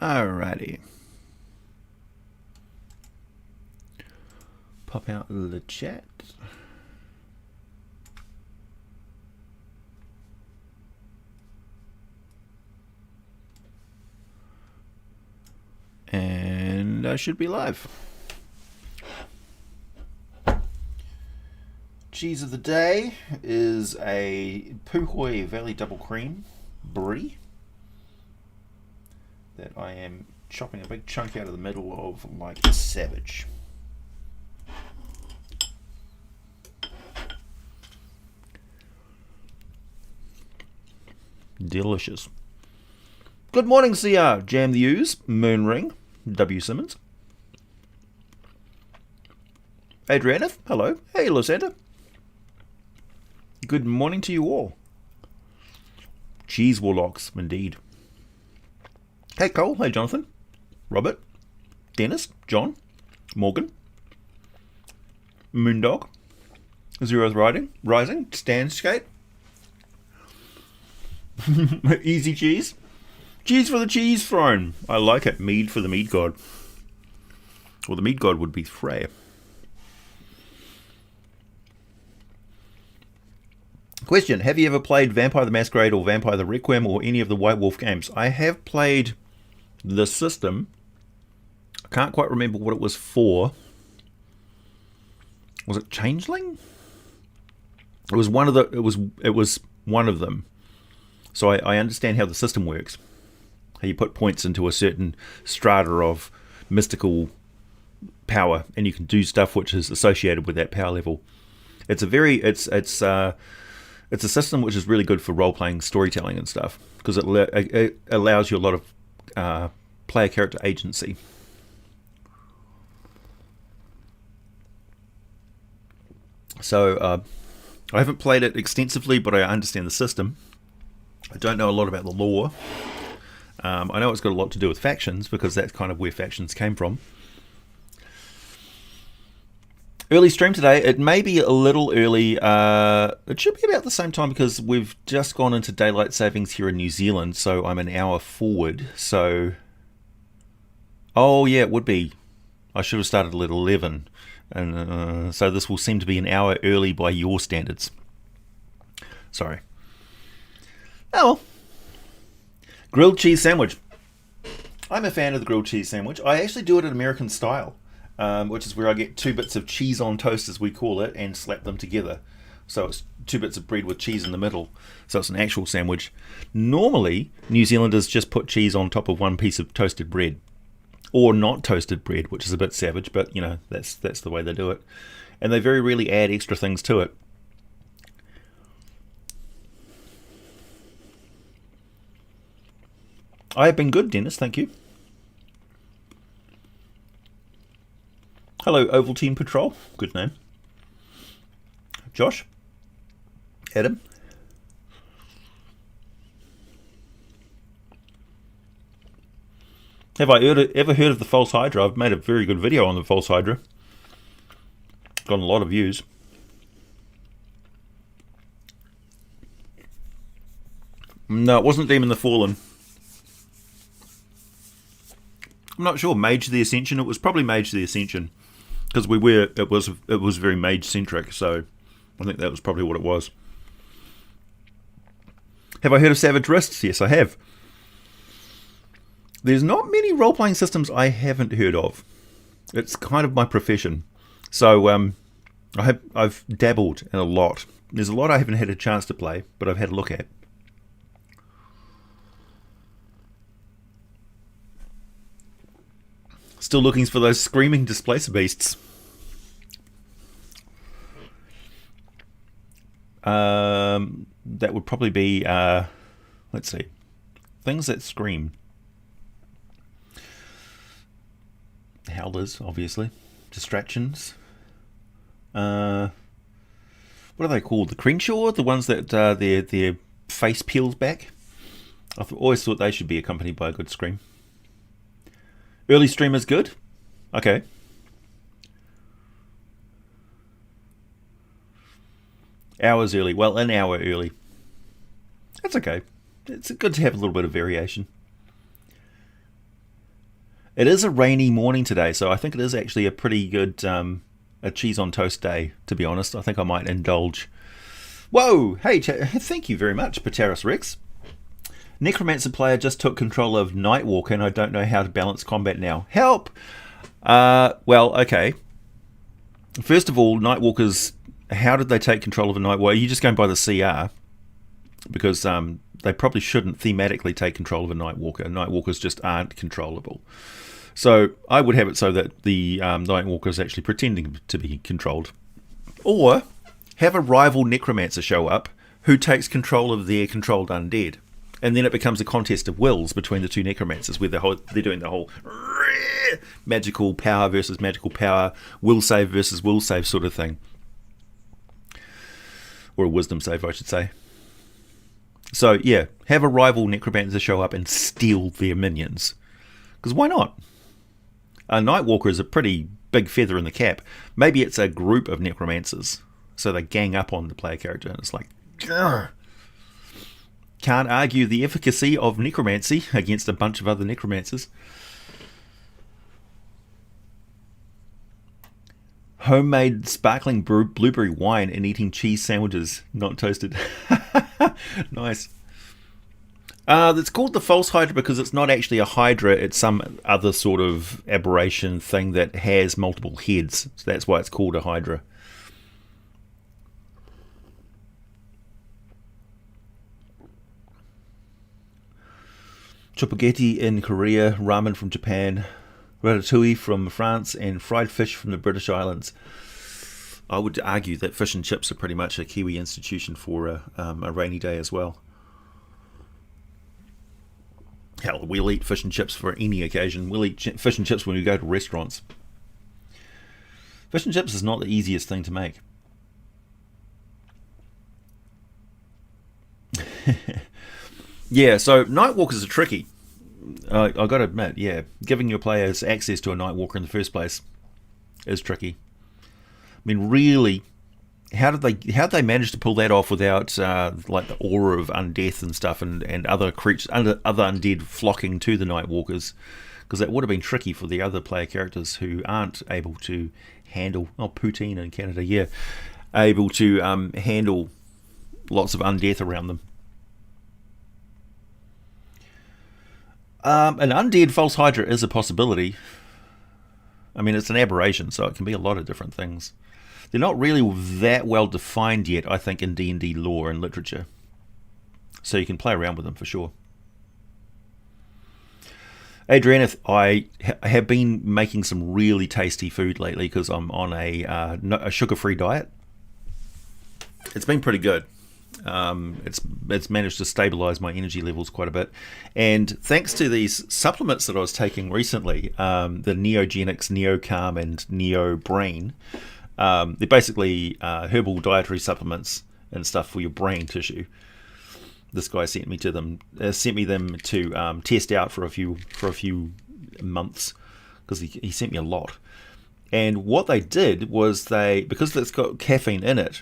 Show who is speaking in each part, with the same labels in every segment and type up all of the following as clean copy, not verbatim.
Speaker 1: Alrighty. Pop out the chat. And I should be live. Cheese of the day is a Puhoi Valley Double Cream Brie that I am chopping a big chunk out of the middle of like a savage. Delicious. Good morning, CR. Jam the Ooze, Moonring, W. Simmons. Adriana, hello. Hey, Lysanda. Good morning to you all. Cheese Warlocks, indeed. Hey, Cole. Hey, Jonathan. Robert. Dennis. John. Morgan. Moondog. Zeroth Rising. Standscape. Easy cheese. Cheese for the cheese throne. I like it. Mead for the mead god. Well, the mead god would be Frey. Question. Have you ever played Vampire the Masquerade or Vampire the Requiem or any of the White Wolf games? I have played the system. I can't quite remember what it was for. Was it Changeling? It was one of the. It was one of them. So I understand how the system works. How you put points into a certain strata of mystical power, and you can do stuff which is associated with that power level. It's a very it's a system which is really good for role-playing storytelling and stuff, because it allows you a lot of player character agency. So I haven't played it extensively, but I understand the system. I don't know a lot about the lore. I know it's got a lot to do with factions, because that's kind of where factions came from. Early stream today. It may be a little early. It should be about the same time, because we've just gone into daylight savings here in New Zealand, so I'm an hour forward. So, oh yeah, it would be. I should have started at 11, and so this will seem to be an hour early by your standards. Sorry. Oh well. Grilled cheese sandwich. I'm a fan of the grilled cheese sandwich. I actually do it in American style. Which is where I get 2 bits of cheese on toast, as we call it, and slap them together. So it's 2 bits of bread with cheese in the middle. So it's an actual sandwich. Normally, New Zealanders just put cheese on top of 1 piece of toasted bread. Or not toasted bread, which is a bit savage, but, you know, that's the way they do it. And they very rarely add extra things to it. I have been good, Dennis, thank you. Hello, Ovaltine Patrol. Good name. Josh. Adam. Have I ever heard of the False Hydra? I've made a very good video on the False Hydra. Got a lot of views. No, it wasn't Demon the Fallen. I'm not sure. Mage the Ascension. It was probably Mage the Ascension. Because it was very mage centric, so I think that was probably what it was. Have I heard of Savage Wrists? Yes, I have. There's not many role-playing systems I haven't heard of. It's kind of my profession, so I've dabbled in a lot. There's a lot I haven't had a chance to play, but I've had a look at. Still looking for those screaming displacer beasts. That would probably be, let's see, things that scream. Howlers, obviously. Distractions. What are they called? The Crenshaw? The ones that their face peels back? I've always thought they should be accompanied by a good scream. Early stream is good? Okay. Hours early. Well, an hour early. That's okay. It's good to have a little bit of variation. It is a rainy morning today, so I think it is actually a pretty good a cheese on toast day, to be honest. I think I might indulge. Whoa! Hey, thank you very much, Pteris Rex. Necromancer player just took control of Nightwalker and I don't know how to balance combat now. Help! Well, okay. First of all, Nightwalkers, how did they take control of a Nightwalker? Are you just going by the CR? Because they probably shouldn't thematically take control of a Nightwalker. Nightwalkers just aren't controllable. So I would have it so that the Nightwalker is actually pretending to be controlled. Or have a rival Necromancer show up who takes control of their controlled undead. And then it becomes a contest of wills between the two Necromancers where they're doing the whole magical power versus magical power, will save versus will save sort of thing. Or a wisdom save, I should say. So, yeah, have a rival Necromancer show up and steal their minions. Because why not? A Nightwalker is a pretty big feather in the cap. Maybe it's a group of Necromancers. So they gang up on the player character and it's like, grr. Can't argue the efficacy of necromancy against a bunch of other necromancers. Homemade sparkling blueberry wine and eating cheese sandwiches, not toasted. Nice. It's called the False Hydra because it's not actually a Hydra, it's some other sort of aberration thing that has multiple heads. So that's why it's called a Hydra. Chopaghetti in Korea, ramen from Japan, ratatouille from France, and fried fish from the British Islands. I would argue that fish and chips are pretty much a Kiwi institution for a rainy day as well. Hell, we'll eat fish and chips for any occasion. We'll eat fish and chips when we go to restaurants. Fish and chips is not the easiest thing to make. Yeah, so Nightwalkers are tricky. I got to admit, yeah, giving your players access to a Nightwalker in the first place is tricky. I mean, really, how did they manage to pull that off without like the aura of undeath and stuff, and other creatures, other undead flocking to the Nightwalkers? Because that would have been tricky for the other player characters who aren't able to handle, poutine in Canada, yeah, able to handle lots of undeath around them. An undead False Hydra is a possibility. I mean, it's an aberration, so it can be a lot of different things. They're not really that well defined yet, I think, in D&D lore and literature. So you can play around with them for sure. Adriana, I have been making some really tasty food lately because I'm on a sugar-free diet. It's been pretty good. It's managed to stabilize my energy levels quite a bit, and thanks to these supplements that I was taking recently, the Neogenics, Neocalm and Neo Brain, they're basically herbal dietary supplements and stuff for your brain tissue. This guy sent me them to test out for a few months because he sent me a lot. And what they did was because it's got caffeine in it,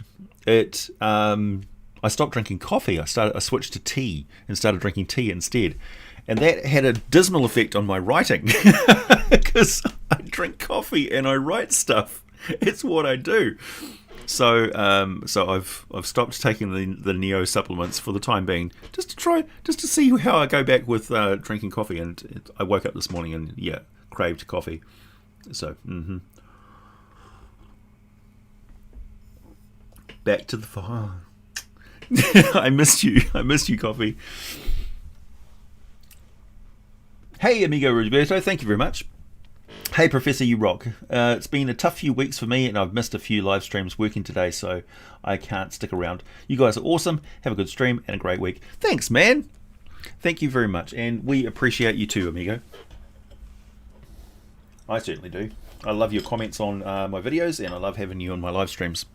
Speaker 1: I stopped drinking coffee. I switched to tea and started drinking tea instead. And that had a dismal effect on my writing because I drink coffee and I write stuff. It's what I do. So I've stopped taking the Neo supplements for the time being, just to see how I go back with drinking coffee. And I woke up this morning and craved coffee. So back to the fire. I missed you, coffee. Hey, amigo Roberto, thank you very much. Hey, Professor, you rock. It's been a tough few weeks for me, and I've missed a few live streams working today, so I can't stick around. You guys are awesome. Have a good stream and a great week. Thanks, man. Thank you very much, and we appreciate you too, amigo. I certainly do. I love your comments on my videos, and I love having you on my live streams.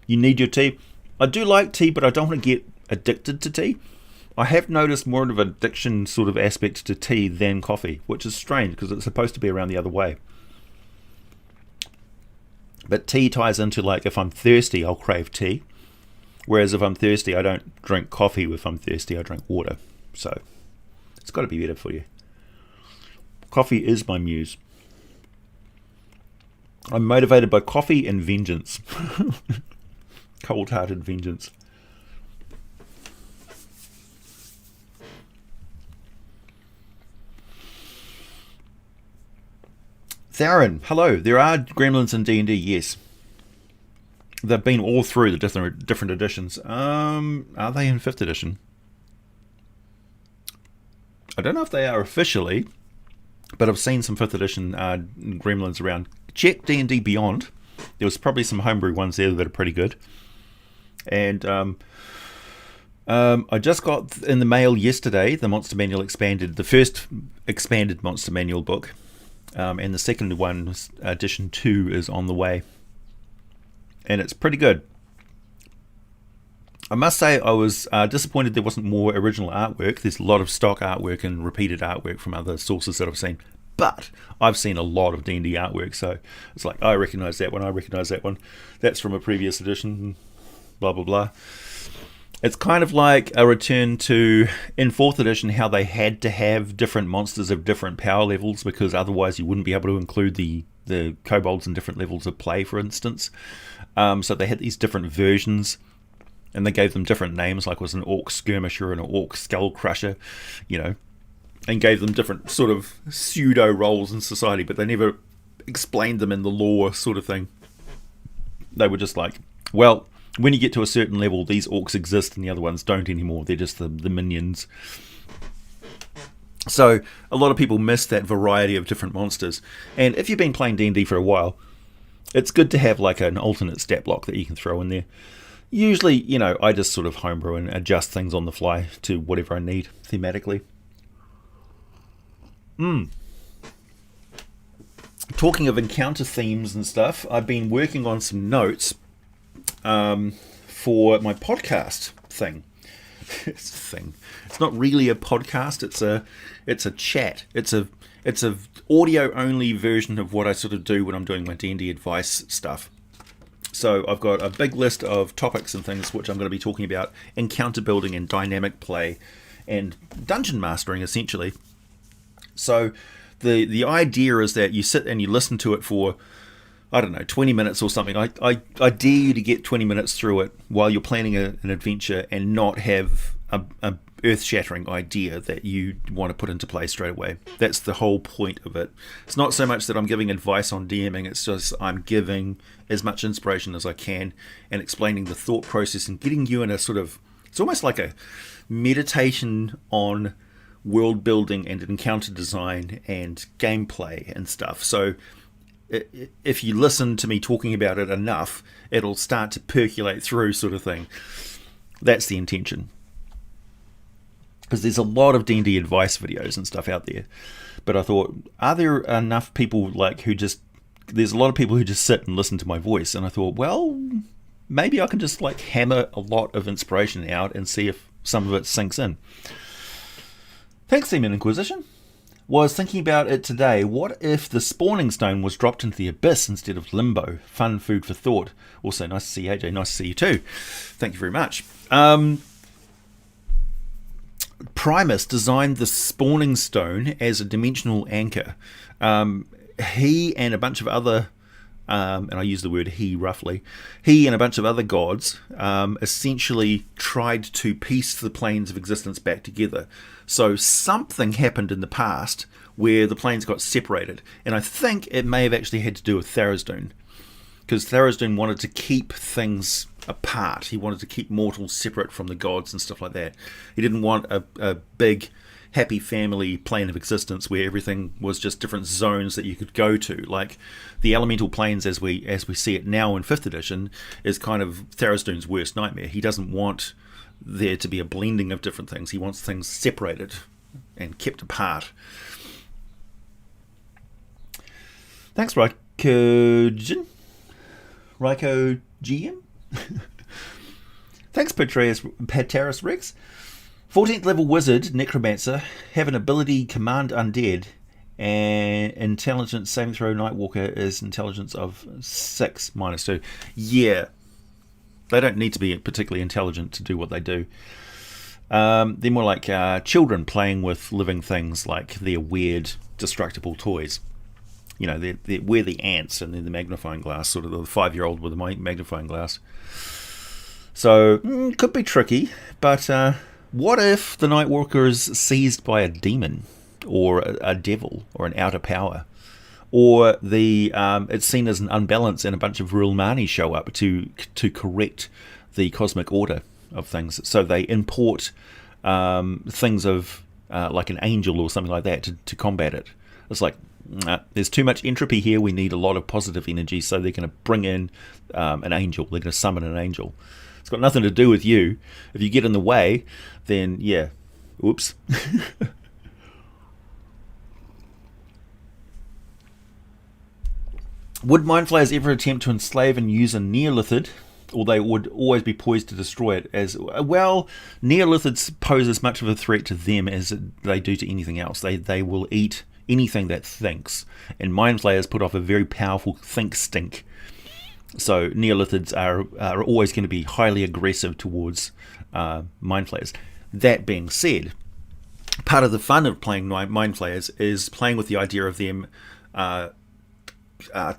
Speaker 1: You need your tea. I do like tea, but I don't want to get addicted to tea. I have noticed more of an addiction sort of aspect to tea than coffee, which is strange because it's supposed to be around the other way. But tea ties into, like, if I'm thirsty, I'll crave tea. Whereas if I'm thirsty, I don't drink coffee. If I'm thirsty, I drink water. So It's got to be better for you. Coffee is my muse. I'm motivated by coffee and vengeance. Cold-hearted vengeance. Theron, hello. There are Gremlins in D&D, yes. They've been all through the different editions. Are they in 5th edition? I don't know if they are officially, but I've seen some 5th edition Gremlins around. Check D&D Beyond. There was probably some homebrew ones there that are pretty good. And I just got in the mail yesterday the Monster Manual Expanded, the first expanded Monster Manual book. And the second one, edition 2, is on the way. And it's pretty good. I must say I was disappointed there wasn't more original artwork. There's a lot of stock artwork and repeated artwork from other sources that I've seen. But I've seen a lot of D&D artwork, so it's like, I recognise that one, I recognise that one. That's from a previous edition, blah, blah, blah. It's kind of like a return to, in 4th edition, how they had to have different monsters of different power levels, because otherwise you wouldn't be able to include the kobolds in different levels of play, for instance. So they had these different versions, and they gave them different names, like it was an orc skirmisher and an orc skull crusher, you know, and gave them different sort of pseudo roles in society, but they never explained them in the lore sort of thing. They were just like, well, when you get to a certain level, these orcs exist and the other ones don't anymore. They're just the minions. So a lot of people miss that variety of different monsters. And if you've been playing D&D for a while, it's good to have like an alternate stat block that you can throw in there. Usually, you know, I just sort of homebrew and adjust things on the fly to whatever I need thematically. Talking of encounter themes and stuff, I've been working on some notes for my podcast thing. It's not really a podcast. It's a chat. It's a audio only version of what I sort of do when I'm doing my D&D advice stuff. So I've got a big list of topics and things which I'm going to be talking about: encounter building and dynamic play and dungeon mastering, essentially. So the idea is that you sit and you listen to it for, I don't know, 20 minutes or something. I dare you to get 20 minutes through it while you're planning an adventure and not have a earth-shattering idea that you want to put into play straight away. That's the whole point of it. It's not so much that I'm giving advice on DMing, it's just I'm giving as much inspiration as I can and explaining the thought process and getting you in a sort of, it's almost like a meditation on world building and encounter design and gameplay and stuff. So if you listen to me talking about it enough, it'll start to percolate through, sort of thing. That's the intention. Because there's a lot of D&D advice videos and stuff out there. But I thought, are there enough people there's a lot of people who just sit and listen to my voice. And I thought, well, maybe I can just like hammer a lot of inspiration out and see if some of it sinks in. Thanks, Demon Inquisition. Was thinking about it today. What if the spawning stone was dropped into the abyss instead of limbo? Fun food for thought. Also, nice to see you, AJ. Nice to see you too. Thank you very much. Primus designed the spawning stone as a dimensional anchor. He and a bunch of other, and I use the word he roughly, he and a bunch of other gods essentially tried to piece the planes of existence back together. So something happened in the past where the planes got separated, and I think it may have actually had to do with Tharizdun, because Tharizdun wanted to keep things apart. He wanted to keep mortals separate from the gods and stuff like that. He didn't want a big happy family plane of existence where everything was just different zones that you could go to. Like the elemental planes as we see it now in 5th edition is kind of Tharizdun's worst nightmare. He doesn't want there to be a blending of different things. He wants things separated and kept apart. Thanks, Ryko GM. Thanks, Pateris Rex. 14th level wizard, necromancer, have an ability command undead, and intelligence saving throw Nightwalker is intelligence of 6 -2. Yeah, they don't need to be particularly intelligent to do what they do. They're more like children playing with living things, like their weird, destructible toys. You know, we're the ants and then the magnifying glass, sort of the 5-year-old with a magnifying glass. So, could be tricky, but what if the Nightwalker is seized by a demon, or a devil, or an outer power? Or it's seen as an unbalance and a bunch of real Mani show up to correct the cosmic order of things. So they import things of like an angel or something like that to combat it. It's like, there's too much entropy here, we need a lot of positive energy, so they're going to bring in an angel, they're going to summon an angel. It's got nothing to do with you. If you get in the way, then yeah, oops. Would Mind Flayers ever attempt to enslave and use a Neolithid, or they would always be poised to destroy it? As well, Neolithids pose as much of a threat to them as they do to anything else. They will eat anything that thinks, and Mind Flayers put off a very powerful think stink. So Neolithids are always going to be highly aggressive towards Mind Flayers. That being said, part of the fun of playing Mind Flayers is playing with the idea of them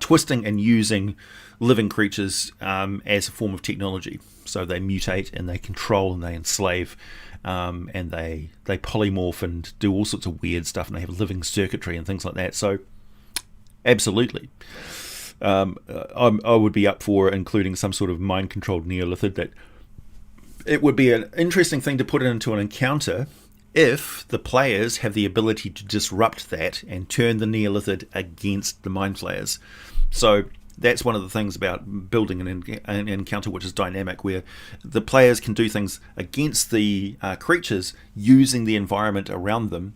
Speaker 1: twisting and using living creatures as a form of technology. So they mutate and they control and they enslave, and they polymorph and do all sorts of weird stuff, and they have living circuitry and things like that. So absolutely, I would be up for including some sort of mind-controlled Neolithid. That it would be an interesting thing to put into an encounter if the players have the ability to disrupt that and turn the Neolithid against the Mind Flayers. So that's one of the things about building an encounter which is dynamic, where the players can do things against the creatures using the environment around them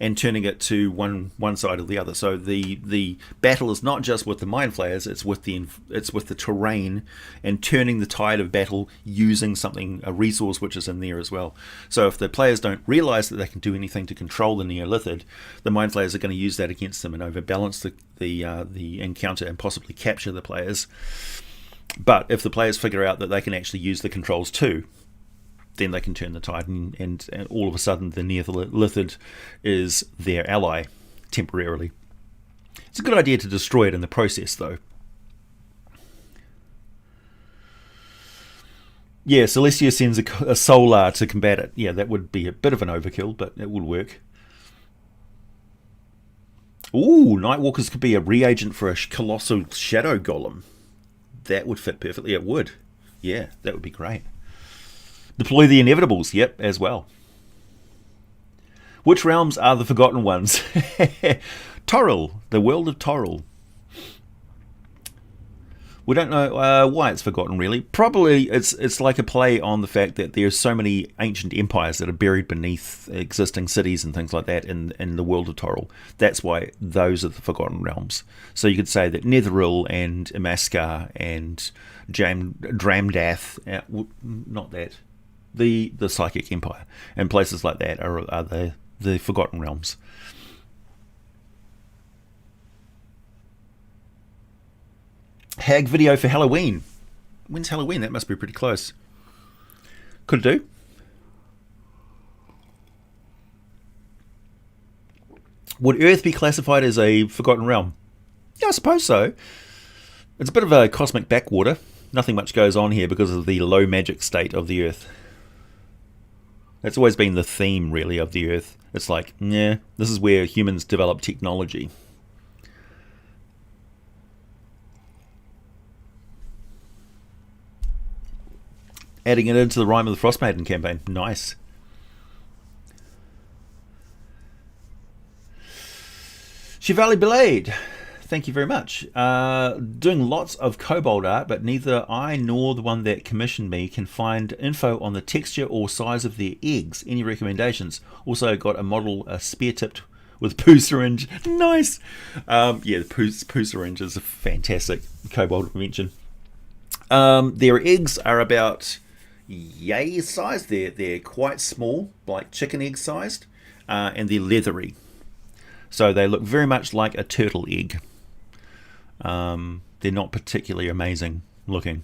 Speaker 1: and turning it to one side or the other. So the battle is not just with the Mind Flayers, it's with the terrain, and turning the tide of battle using a resource which is in there as well. So if the players don't realise that they can do anything to control the Neolithid, the Mind Flayers are going to use that against them and overbalance the encounter and possibly capture the players. But if the players figure out that they can actually use the controls too, then they can turn the tide, and all of a sudden the Neolithid is their ally temporarily. It's a good idea to destroy it in the process, though. Yeah, Celestia sends a Solar to combat it. Yeah, that would be a bit of an overkill, but it would work. Ooh, Nightwalkers could be a reagent for a colossal shadow golem. That would fit perfectly. It would. Yeah, that would be great. Deploy the Inevitables, yep, as well. Which realms are the Forgotten Ones? Toril, the world of Toril. We don't know why it's forgotten, really. Probably it's like a play on the fact that there's so many ancient empires that are buried beneath existing cities and things like that in the world of Toril. That's why those are the Forgotten Realms. So you could say that Netheril and Imaskar and Dramdath, not that, the Psychic Empire, and places like that are the Forgotten Realms. Hag video for Halloween. When's Halloween? That must be pretty close. Could do. Would Earth be classified as a Forgotten Realm? Yeah, I suppose so. It's a bit of a cosmic backwater. Nothing much goes on here because of the low magic state of the Earth. That's always been the theme, really, of the Earth. It's like, yeah, this is where humans develop technology. Adding it into the Rime of the Frostmaiden campaign. Nice. Chevalier Blade. Thank you very much. Doing lots of kobold art, but neither I nor the one that commissioned me can find info on the texture or size of their eggs. Any recommendations? Also got a model spear tipped with poo syringe. Nice. Yeah, the poo syringe is a fantastic kobold invention. Their eggs are about yay sized. They're quite small, like chicken egg sized, and they're leathery. So they look very much like a turtle egg. They're not particularly amazing looking.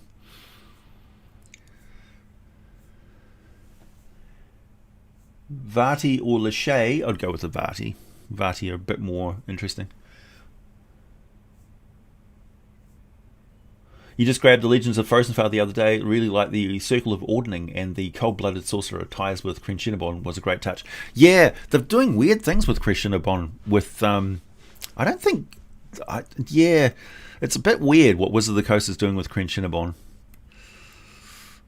Speaker 1: Vati or Lachey? I'd go with the Vati. Vati are a bit more interesting. You just grabbed the Legends of Frozenfell the other day. Really like the Circle of Ordning, and the Cold-Blooded Sorcerer ties with Crescenabon was a great touch. Yeah, they're doing weird things with Crescenabon. With I don't think, yeah, it's a bit weird what Wizard of the Coast is doing with Crescenabon.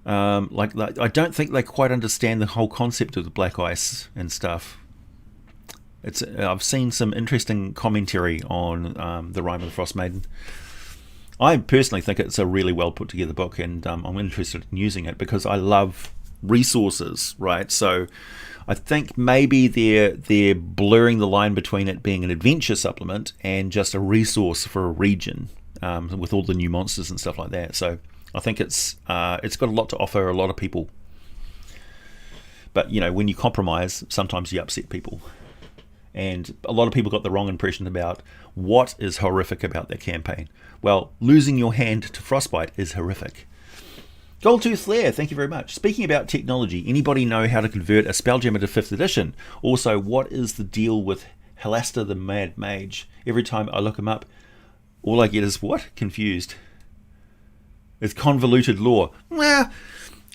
Speaker 1: I don't think they quite understand the whole concept of the black ice and stuff. I've seen some interesting commentary on the Rime of the Frost Maiden. I personally think it's a really well put together book, and I'm interested in using it because I love resources, right? So I think maybe they're blurring the line between it being an adventure supplement and just a resource for a region, with all the new monsters and stuff like that. So I think it's got a lot to offer a lot of people. But when you compromise, sometimes you upset people. And a lot of people got the wrong impression about what is horrific about their campaign. Well, losing your hand to Frostbite is horrific. Goldtooth Lair, thank you very much. Speaking about technology, anybody know how to convert a Spelljammer to 5th edition? Also, what is the deal with Halaster the Mad Mage? Every time I look him up, all I get is what? Confused. It's convoluted lore. Well,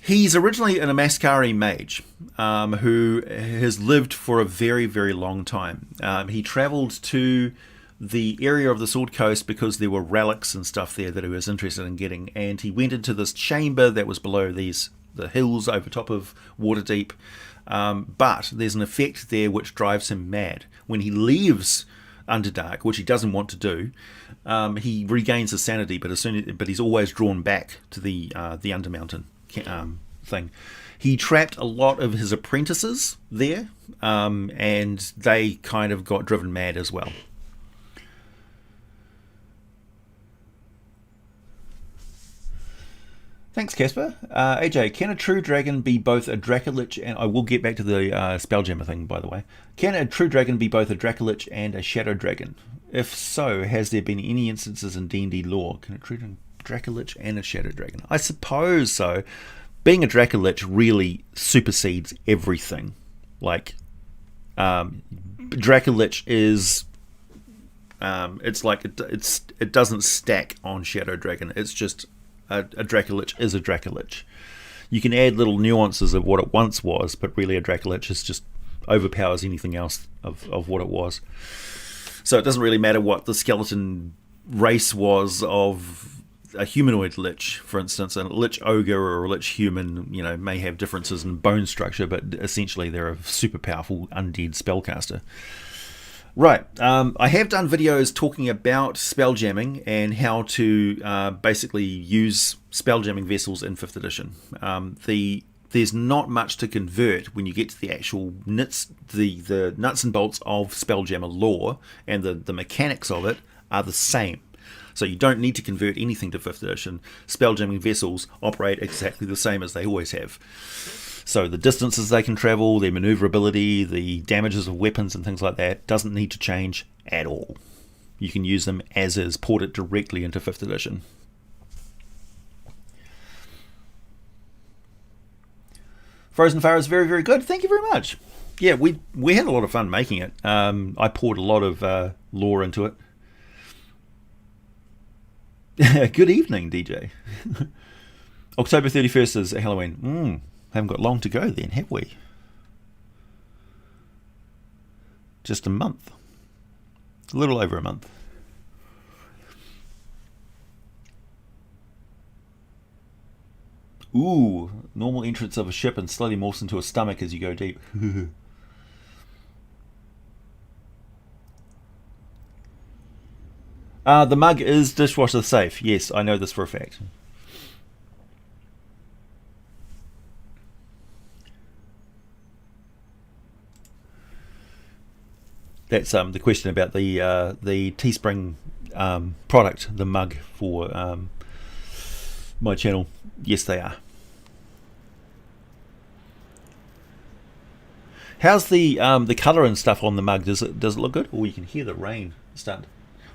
Speaker 1: he's originally an Amaskari mage who has lived for a very, very long time. He travelled to the area of the Sword Coast because there were relics and stuff there that he was interested in getting, and he went into this chamber that was below the hills over top of Waterdeep, but there's an effect there which drives him mad. When he leaves Underdark, which he doesn't want to do, he regains his sanity, but he's always drawn back to the Undermountain thing. He trapped a lot of his apprentices there, and they kind of got driven mad as well. Thanks, Casper. AJ, can a true dragon be both a Dracolich and... I will get back to the Spelljammer thing, by the way. Can a true dragon be both a Dracolich and a Shadow Dragon? If so, has there been any instances in D&D lore? Can a true Dracolich and a Shadow Dragon? I suppose so. Being a Dracolich really supersedes everything. Like, Dracolich is... it's like... it doesn't stack on Shadow Dragon. It's just... A Dracolich is a Dracolich. You can add little nuances of what it once was, but really a Dracolich is just overpowers anything else of what it was. So it doesn't really matter what the skeleton race was of a humanoid lich, for instance. A lich ogre or a lich human, may have differences in bone structure, but essentially they're a super powerful undead spellcaster. Right, I have done videos talking about spelljamming and how to basically use spelljamming vessels in 5th edition. There's not much to convert when you get to the actual the nuts and bolts of spelljammer lore, and the mechanics of it are the same. So you don't need to convert anything to 5th edition. Spelljamming vessels operate exactly the same as they always have. So the distances they can travel, their maneuverability, the damages of weapons and things like that doesn't need to change at all. You can use them as is, port it directly into 5th edition. Frozen Fire is very, very good. Thank you very much. Yeah, we had a lot of fun making it. I poured a lot of lore into it. Good evening, DJ. October 31st is Halloween. Haven't got long to go then, have we? Just a month. A little over a month. Ooh, normal entrance of a ship and slowly morphs into a stomach as you go deep. The mug is dishwasher safe. Yes, I know this for a fact. That's the question about the Teespring product, the mug for my channel. Yes, they are. How's the colour and stuff on the mug? Does it look good? Oh, you can hear the rain start.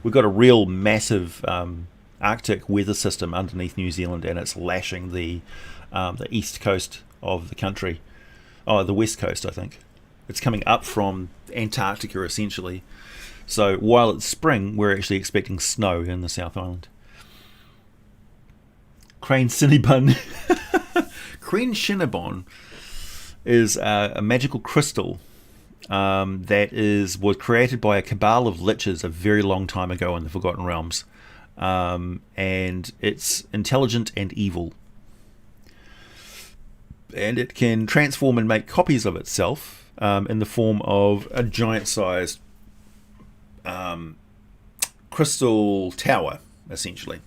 Speaker 1: We've got a real massive Arctic weather system underneath New Zealand, and it's lashing the east coast of the country. Oh, the west coast, I think. It's coming up from Antarctica essentially. So while it's spring, we're actually expecting snow in the South Island. Crane Cinnabon. Crane Cinnabon is a magical crystal that was created by a cabal of liches a very long time ago in the Forgotten Realms. And it's intelligent and evil. And it can transform and make copies of itself in the form of a giant-sized crystal tower, essentially,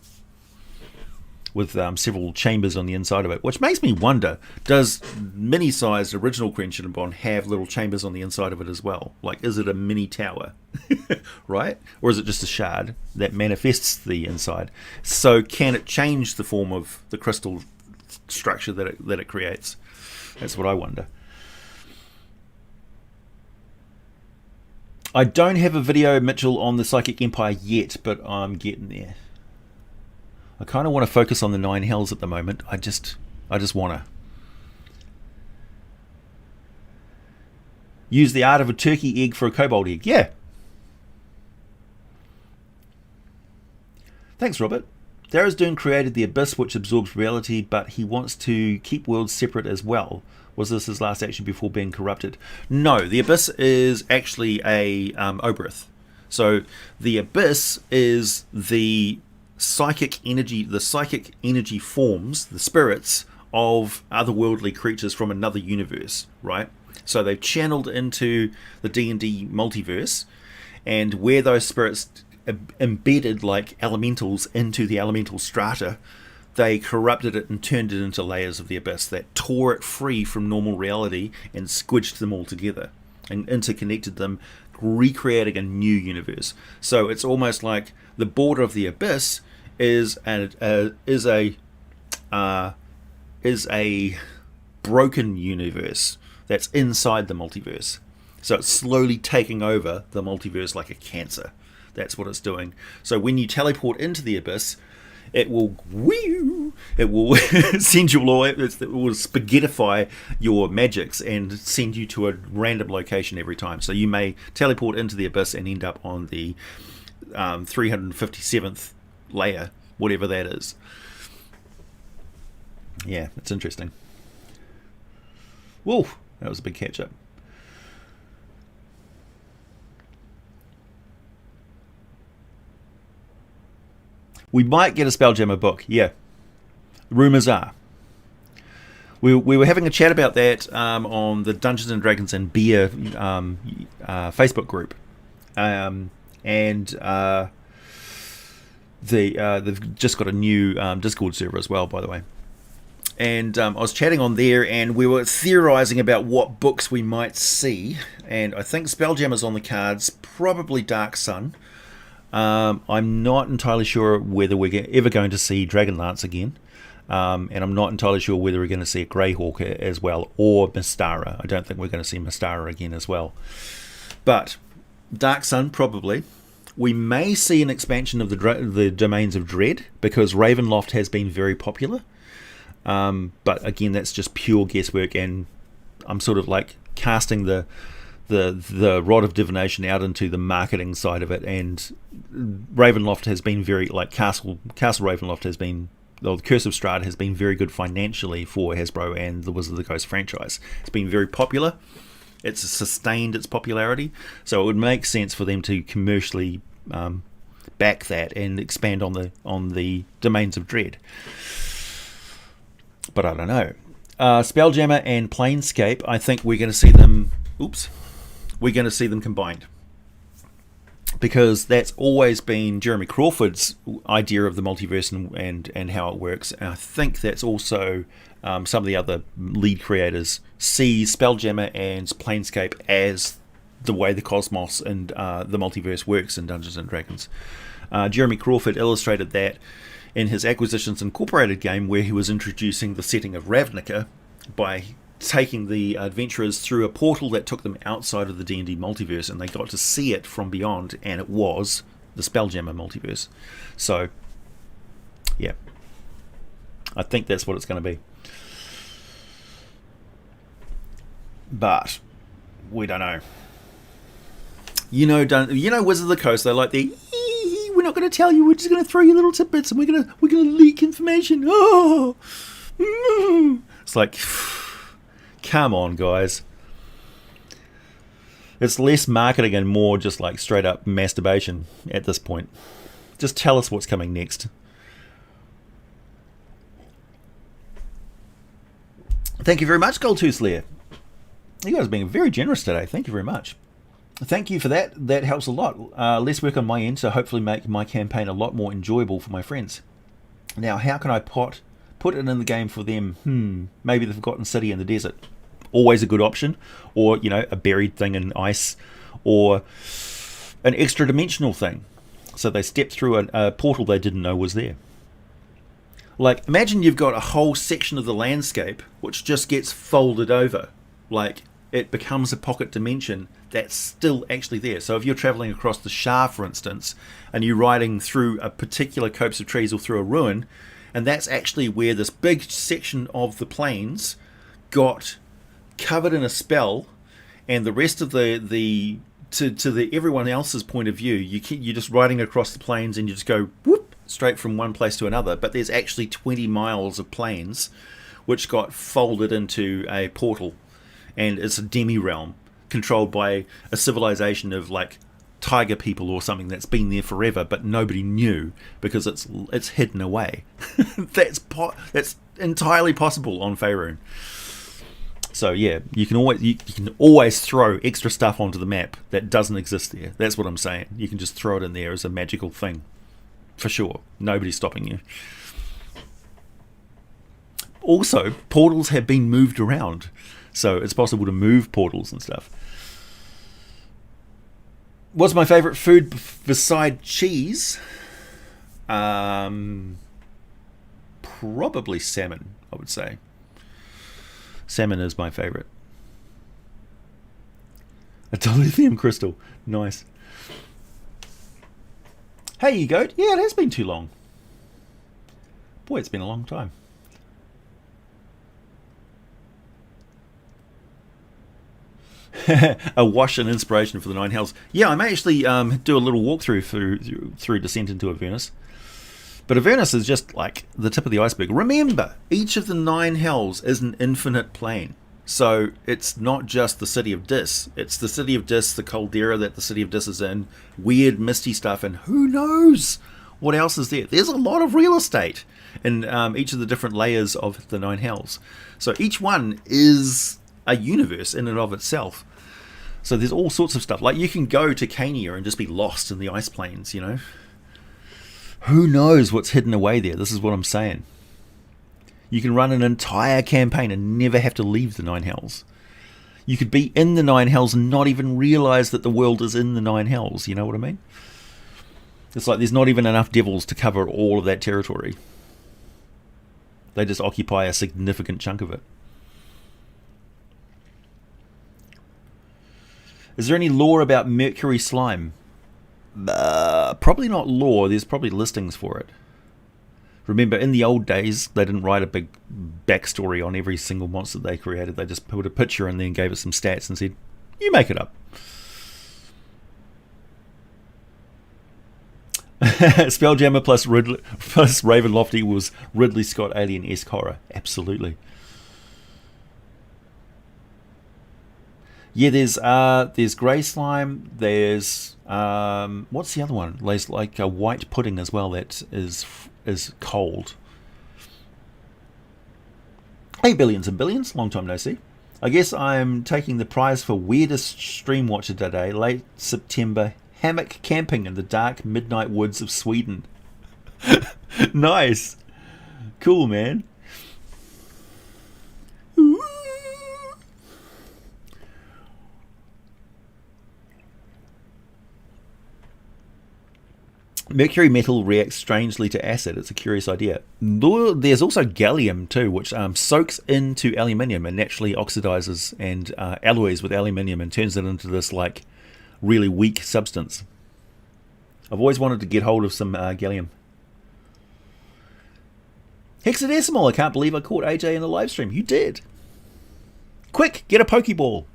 Speaker 1: with several chambers on the inside of it, which makes me wonder, does mini-sized original Crenshinabon have little chambers on the inside of it as well? Like, is it a mini tower, right? Or is it just a shard that manifests the inside? So can it change the form of the crystal structure that it creates? That's what I wonder. I don't have a video, Mitchell, on the Psychic Empire yet, but I'm getting there. I kind of want to focus on the Nine Hells at the moment. I just want to use the art of a turkey egg for a kobold egg. Yeah. Thanks, Robert. Tharizdun created the Abyss, which absorbs reality, but he wants to keep worlds separate as well. Was this his last action before being corrupted? No, the Abyss is actually a Oberth. So the Abyss is the psychic energy forms, the spirits of otherworldly creatures from another universe, right? So they've channeled into the D&D multiverse, and where those spirits embedded like elementals into the elemental strata, they corrupted it and turned it into layers of the Abyss that tore it free from normal reality and squidged them all together and interconnected them, recreating a new universe. So it's almost like the border of the Abyss is a broken universe that's inside the multiverse. So it's slowly taking over the multiverse like a cancer. That's what it's doing. So when you teleport into the Abyss, it will send you all. It will spaghettify your magics and send you to a random location every time. So you may teleport into the Abyss and end up on the 357th layer, whatever that is. Yeah, it's interesting. Whoa, that was a big catch up. We might get a Spelljammer book, yeah. Rumours are. We were having a chat about that on the Dungeons and Dragons and Beer Facebook group, they've just got a new Discord server as well, by the way. And I was chatting on there, and we were theorising about what books we might see. And I think Spelljammer's on the cards, probably Dark Sun. I'm not entirely sure whether we're ever going to see Dragonlance again, and I'm not entirely sure whether we're going to see a Greyhawk as well, or Mystara. I don't think we're going to see Mystara again as well. But Dark Sun, probably. We may see an expansion of the Domains of Dread, because Ravenloft has been very popular. But again, that's just pure guesswork, and I'm sort of like casting the rod of divination out into the marketing side of it, and Ravenloft has been very, like Castle Ravenloft has been, the Curse of Strahd has been very good financially for Hasbro and the Wizard of the Coast franchise. It's been very popular. It's sustained its popularity, so it would make sense for them to commercially back that and expand on the Domains of Dread. But I don't know. Spelljammer and Planescape, I think we're going to see them. We're going to see them combined, because that's always been Jeremy Crawford's idea of the multiverse and how it works. And I think that's also some of the other lead creators see Spelljammer and Planescape as the way the cosmos and the multiverse works in Dungeons and Dragons. Jeremy Crawford illustrated that in his Acquisitions Incorporated game, where he was introducing the setting of Ravnica by taking the adventurers through a portal that took them outside of the D&D multiverse, and they got to see it from beyond, and it was the Spelljammer multiverse. So, yeah, I think that's what it's going to be. But we don't know. Wizards of the Coast, they're like, we're not going to tell you, we're just going to throw you little tidbits and we're going to leak information. Oh, it's like, come on, guys. It's less marketing and more just like straight up masturbation at this point. Just tell us what's coming next. Thank you very much, Gold Tooth Slayer. You guys are being very generous today. Thank you very much. Thank you for that. That helps a lot. Less work on my end, so hopefully make my campaign a lot more enjoyable for my friends. Now, how can I put it in the game for them? Maybe the Forgotten City in the desert. Always a good option. Or, a buried thing in ice. Or an extra dimensional thing. So they step through a portal they didn't know was there. Like, imagine you've got a whole section of the landscape which just gets folded over. Like, it becomes a pocket dimension that's still actually there. So if you're traveling across the Shah, for instance, and you're riding through a particular copse of trees or through a ruin, and that's actually where this big section of the plains got covered in a spell, and the rest of the everyone else's point of view, you're just riding across the plains and you just go whoop straight from one place to another. But there's actually 20 miles of plains which got folded into a portal, and it's a demi-realm controlled by a civilization of like tiger people or something that's been there forever, but nobody knew because it's hidden away. That's entirely possible on Faerun. So yeah, you can always throw extra stuff onto the map that doesn't exist there. That's what I'm saying. You can just throw it in there as a magical thing, for sure. Nobody's stopping you. Also, portals have been moved around, so it's possible to move portals and stuff. What's my favourite food beside cheese? Probably salmon, I would say. Salmon is my favourite. A dilithium crystal. Nice. Hey, you goat. Yeah, it has been too long. Boy, it's been a long time. A wash and inspiration for the Nine Hells. Yeah, I may actually do a little walkthrough through Descent into Avernus. But Avernus is just like the tip of the iceberg. Remember, each of the Nine Hells is an infinite plane. So it's not just the City of Dis. It's the City of Dis, the caldera that the City of Dis is in, weird misty stuff, and who knows what else is there. There's a lot of real estate in each of the different layers of the Nine Hells. So each one is a universe in and of itself. So there's all sorts of stuff. Like you can go to Cania and just be lost in the ice plains, you know. Who knows what's hidden away there? This is what I'm saying. You can run an entire campaign and never have to leave the Nine Hells. You could be in the Nine Hells and not even realise that the world is in the Nine Hells. You know what I mean? It's like there's not even enough devils to cover all of that territory. They just occupy a significant chunk of it. Is there any lore about Mercury slime? Probably not lore. There's probably listings for it. Remember, in the old days, they didn't write a big backstory on every single monster they created. They just put a picture and then gave it some stats and said, you make it up. Spelljammer plus Ravenloft equals Ridley Scott Alien-esque horror. Absolutely. Yeah, there's grey slime. There's what's the other one? There's like a white pudding as well that is cold. Hey, Billions and Billions, long time no see. I guess I'm taking the prize for weirdest stream watcher today. Late September hammock camping in the dark midnight woods of Sweden. Nice, cool, man. Mercury metal reacts strangely to acid. It's a curious idea. There's also gallium too, which soaks into aluminium and naturally oxidizes and alloys with aluminium and turns it into this like really weak substance. I've always wanted to get hold of some gallium. Hexadecimal, I can't believe I caught AJ in the live stream. You did. Quick, get a Pokeball.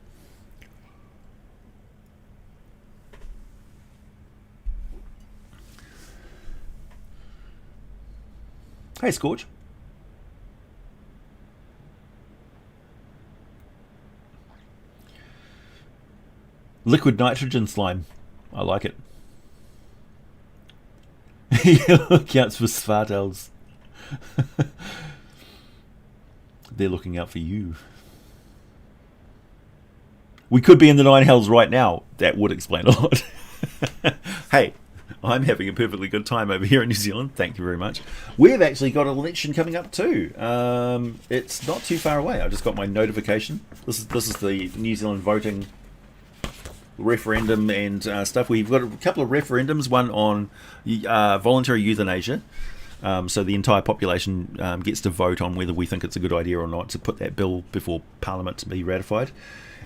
Speaker 1: Hey, Scorch. Liquid nitrogen slime. I like it. Counts for Svartels. They're looking out for you. We could be in the Nine Hells right now. That would explain a lot. Hey, I'm having a perfectly good time over here in New Zealand. Thank you very much. We've actually got an election coming up too. It's not too far away. I just got my notification. This is the New Zealand voting referendum and stuff. We've got a couple of referendums. One on voluntary euthanasia. So the entire population gets to vote on whether we think it's a good idea or not to put that bill before Parliament to be ratified.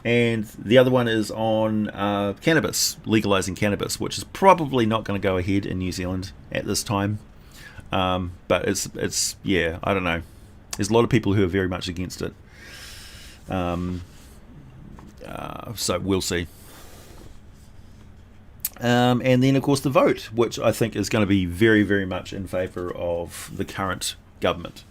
Speaker 1: And the other one is on cannabis, legalising cannabis, which is probably not going to go ahead in New Zealand at this time. But it's yeah, I don't know. There's a lot of people who are very much against it. So we'll see. And then, of course, the vote, which I think is going to be very, very much in favour of the current government.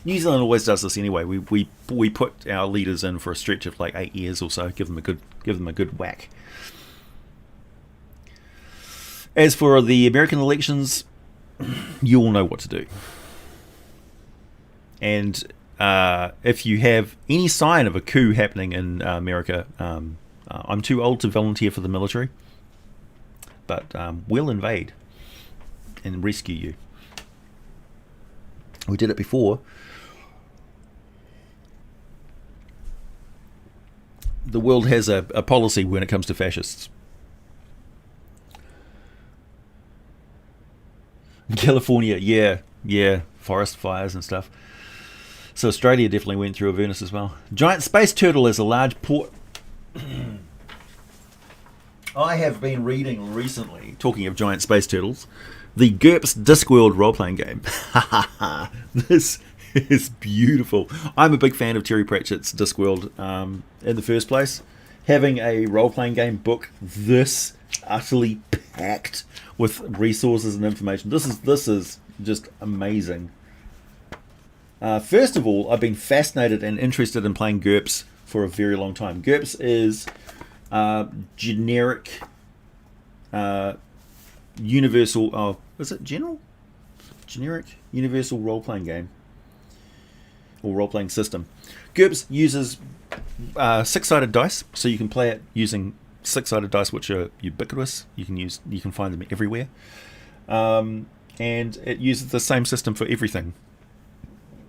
Speaker 1: New Zealand always does this anyway. We put our leaders in for a stretch of like 8 years or so, give them a good whack. As for the American elections, you all know what to do. And if you have any sign of a coup happening in America, I'm too old to volunteer for the military, but we'll invade and rescue you. We did it before. The world has a policy when it comes to fascists. California, yeah, forest fires and stuff. So Australia definitely went through Avernus as well. Giant space turtle is a large port. I have been reading recently, talking of giant space turtles, the GURPS Discworld role-playing game. This is beautiful. I'm a big fan of Terry Pratchett's Discworld in the first place. Having a role-playing game book this utterly packed with resources and information. This is just amazing. First of all, I've been fascinated and interested in playing GURPS for a very long time. GURPS is generic universal is it generic universal role-playing game or role-playing system. GURPS uses 6-sided dice, so you can play it using 6-sided dice, which are ubiquitous. You can find them everywhere, and it uses the same system for everything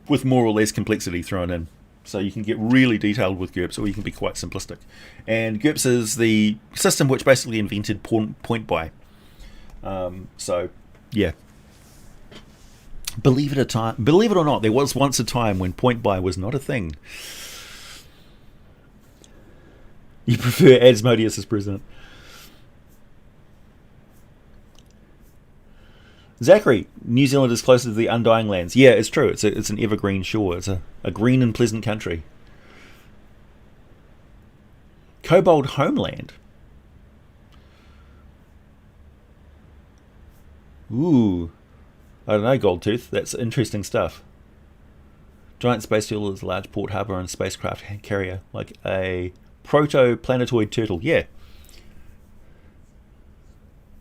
Speaker 1: with more or less complexity thrown in. So you can get really detailed with GURPS, or you can be quite simplistic. And GURPS is the system which basically invented point buy. So, yeah. Believe it or not, there was once a time when point buy was not a thing. You prefer Asmodeus as president. Zachary, New Zealand is closer to the Undying Lands. Yeah, it's true. It's an evergreen shore. It's a green and pleasant country. Kobold Homeland. Ooh. I don't know, Goldtooth. That's interesting stuff. Giant space turtle is a large port harbour and spacecraft carrier, like a proto-planetoid turtle. Yeah.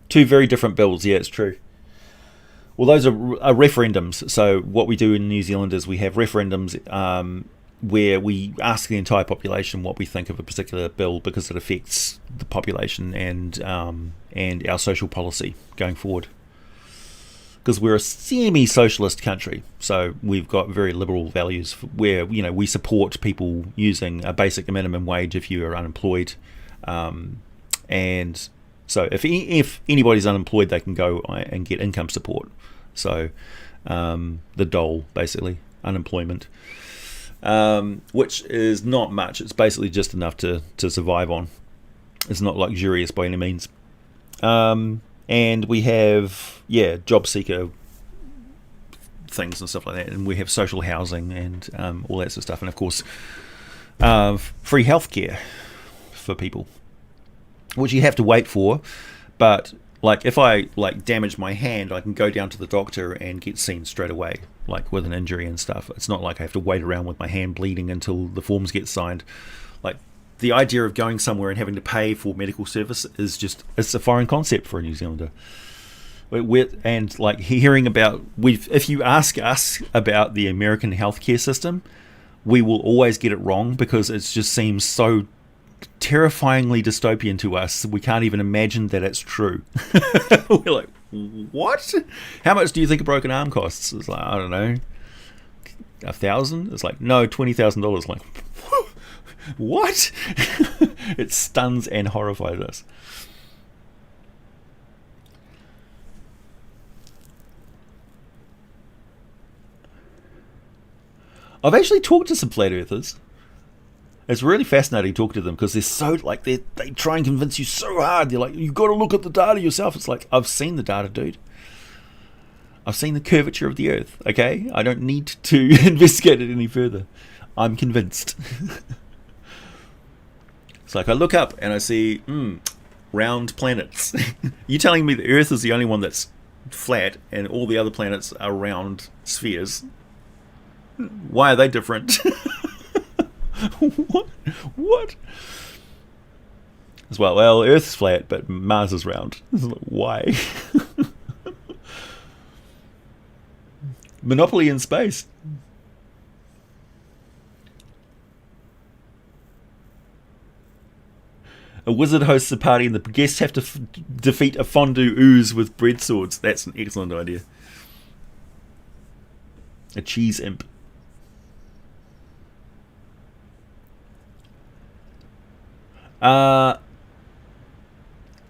Speaker 1: Two very different builds. Yeah, it's true. Well, those are referendums. So what we do in New Zealand is we have referendums where we ask the entire population what we think of a particular bill because it affects the population and our social policy going forward. Because we're a semi-socialist country, so we've got very liberal values where we support people using a basic minimum wage if you are unemployed, and so if anybody's unemployed, they can go and get income support. So the dole, basically, unemployment, which is not much. It's basically just enough to survive on. It's not luxurious by any means. And we have, job seeker things and stuff like that. And we have social housing and all that sort of stuff. And, of course, free healthcare for people, which you have to wait for. But, if I, damage my hand, I can go down to the doctor and get seen straight away. like with an injury and stuff. It's not like I have to wait around with my hand bleeding until the forms get signed. Like, the idea of going somewhere and having to pay for medical service is just, it's a foreign concept for a New Zealander. And like hearing about, if you ask us about the American healthcare system, we will always get it wrong because it just seems so terrifyingly dystopian to us. We can't even imagine that it's true. We're like, what? How much do you think a broken arm costs? It's like, I don't know, $1,000? It's like, no, $20,000. Like, what? It stuns and horrifies us. I've actually talked to some flat earthers. It's really fascinating talking to them because they're so like they try and convince you so hard. They're like, you've got to look at the data yourself. It's like, I've seen the data, dude. I've seen the curvature of the Earth. Okay, I don't need to investigate it any further. I'm convinced. It's like I look up and I see round planets. You telling me the Earth is the only one that's flat and all the other planets are round spheres? Why are they different? What? As well, Earth's flat, but Mars is round. Why? Monopoly in space. A wizard hosts a party and the guests have to defeat a fondue ooze with bread swords. That's an excellent idea. A cheese imp.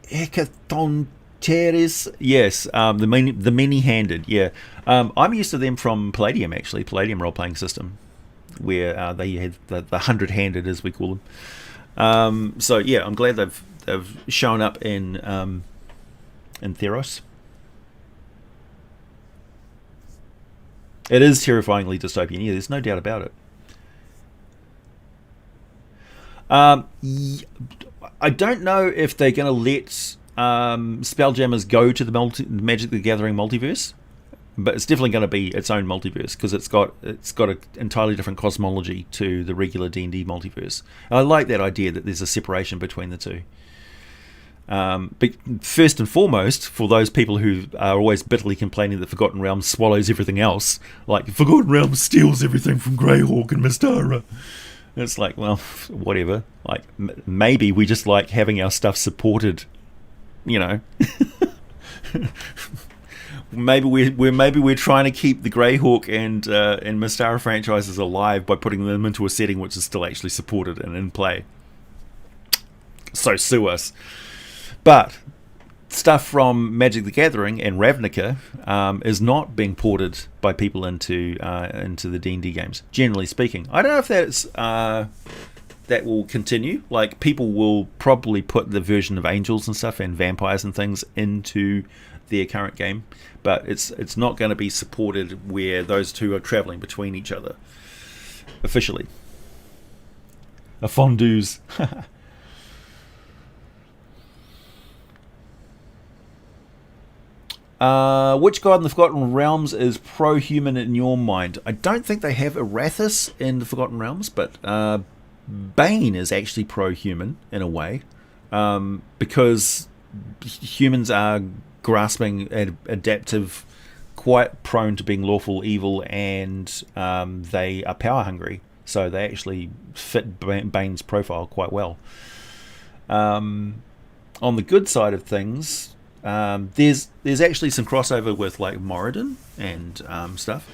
Speaker 1: Hecatoncheires, yes, the many-handed, yeah. I'm used to them from Palladium, actually, Palladium role-playing system, where they had the 100-handed, as we call them. So yeah, I'm glad they've shown up in Theros. It is terrifyingly dystopian, yeah, there's no doubt about it. I don't know if they're going to let Spelljammers go to the Magic the Gathering multiverse, but it's definitely going to be its own multiverse because it's got an entirely different cosmology to the regular D&D multiverse. And I like that idea that there's a separation between the two. But first and foremost, for those people who are always bitterly complaining that Forgotten Realms swallows everything else, like Forgotten Realms steals everything from Greyhawk and Mystara. It's like, well, whatever. Like, maybe we just like having our stuff supported, you know. maybe we're trying to keep the Greyhawk and Mystara franchises alive by putting them into a setting which is still actually supported and in play. So sue us. But stuff from Magic the Gathering and Ravnica is not being ported by people into the D&D games, generally speaking. I don't know if that will continue. Like, people will probably put the version of angels and stuff and vampires and things into their current game, but it's not going to be supported where those two are traveling between each other officially. A fondues. Which god in the Forgotten Realms is pro-human in your mind? I don't think they have Arathis in the Forgotten Realms, but Bane is actually pro-human in a way, because humans are grasping, adaptive, quite prone to being lawful evil, and they are power hungry, so they actually fit Bane's profile quite well. On the good side of things, there's actually some crossover with like Moradin and stuff.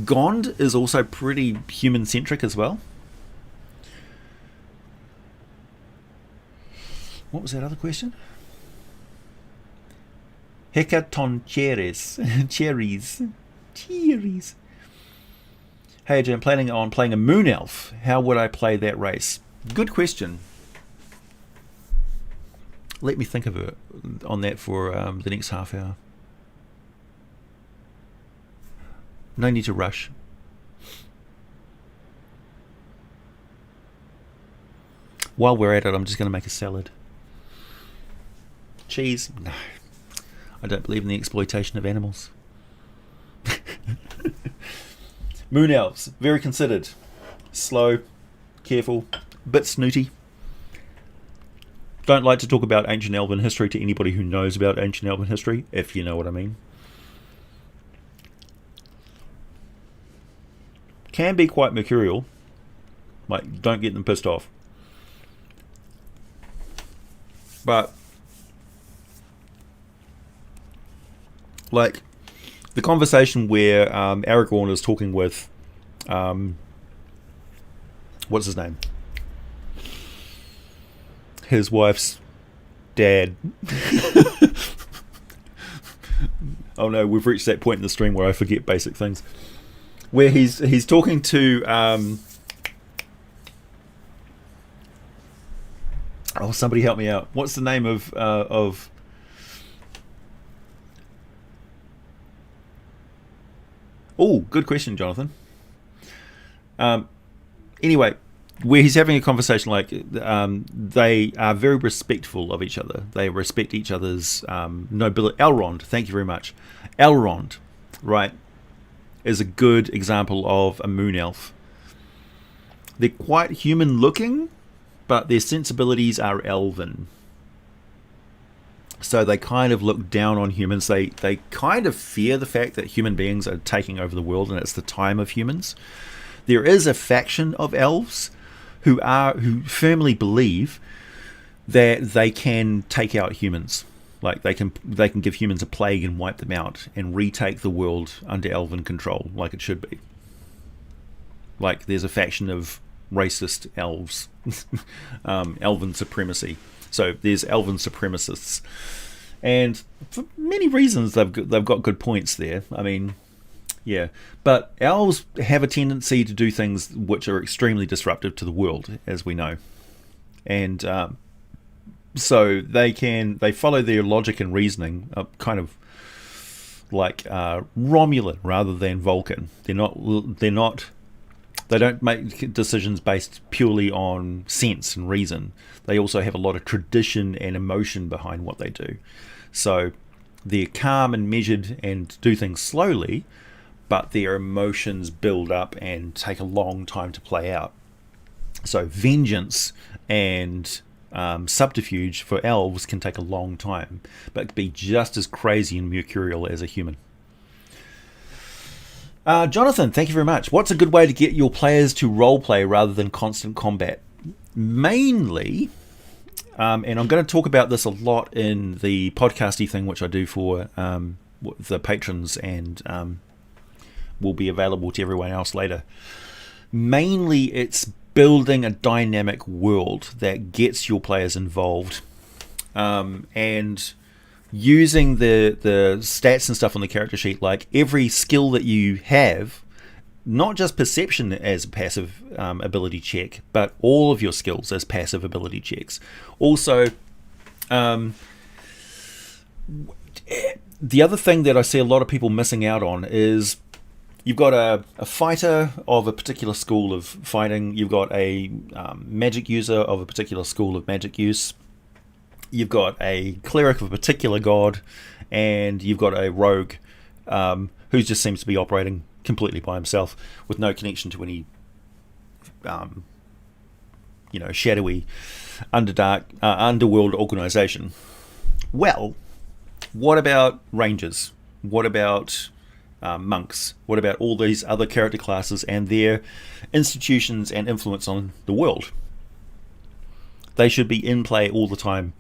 Speaker 1: Gond is also pretty human-centric as well. What was that other question? Hecatoncheires. Cherries. Hey Jim, planning on playing a moon elf. How would I play that race? Good question. Let me think of it on that for the next half hour. No need to rush. While we're at it, I'm just going to make a salad. Cheese? No. I don't believe in the exploitation of animals. Moon elves, very considered, slow, careful, bit snooty. Don't like to talk about ancient elven history to anybody who knows about ancient elven history, if you know what I mean. Can be quite mercurial. Like, don't get them pissed off. But, like, the conversation where Aragorn is talking with, what's his name? His wife's dad. Oh no, we've reached that point in the stream where I forget basic things. Where he's talking to oh, somebody help me out. What's the name of Oh, good question, Jonathan. Anyway, where he's having a conversation, like they are very respectful of each other. They respect each other's nobility. Elrond, thank you very much. Elrond, right, is a good example of a moon elf. They're quite human looking, but their sensibilities are elven. So they kind of look down on humans. They kind of fear the fact that human beings are taking over the world and it's the time of humans. There is a faction of elves who firmly believe that they can take out humans. Like they can give humans a plague and wipe them out and retake the world under elven control, like it should be. Like there's a faction of racist elves, elven supremacy. So there's elven supremacists, and for many reasons they've got good points there. I mean, yeah, but elves have a tendency to do things which are extremely disruptive to the world, as we know, and so they follow their logic and reasoning, kind of like Romulan rather than Vulcan. They don't make decisions based purely on sense and reason. They also have a lot of tradition and emotion behind what they do. So they're calm and measured and do things slowly, but their emotions build up and take a long time to play out. So vengeance and subterfuge for elves can take a long time, but be just as crazy and mercurial as a human. Jonathan, thank you very much. What's a good way to get your players to roleplay rather than constant combat? Mainly, and I'm going to talk about this a lot in the podcasty thing, which I do for the patrons and will be available to everyone else later. Mainly, it's building a dynamic world that gets your players involved and using the stats and stuff on the character sheet, like every skill that you have, not just perception as a passive ability check, but all of your skills as passive ability checks. Also, the other thing that I see a lot of people missing out on is you've got a fighter of a particular school of fighting, you've got a magic user of a particular school of magic use, you've got a cleric of a particular god, and you've got a rogue who just seems to be operating completely by himself with no connection to any shadowy underworld organization. Well, what about rangers? What about monks? What about all these other character classes and their institutions and influence on the world? They should be in play all the time,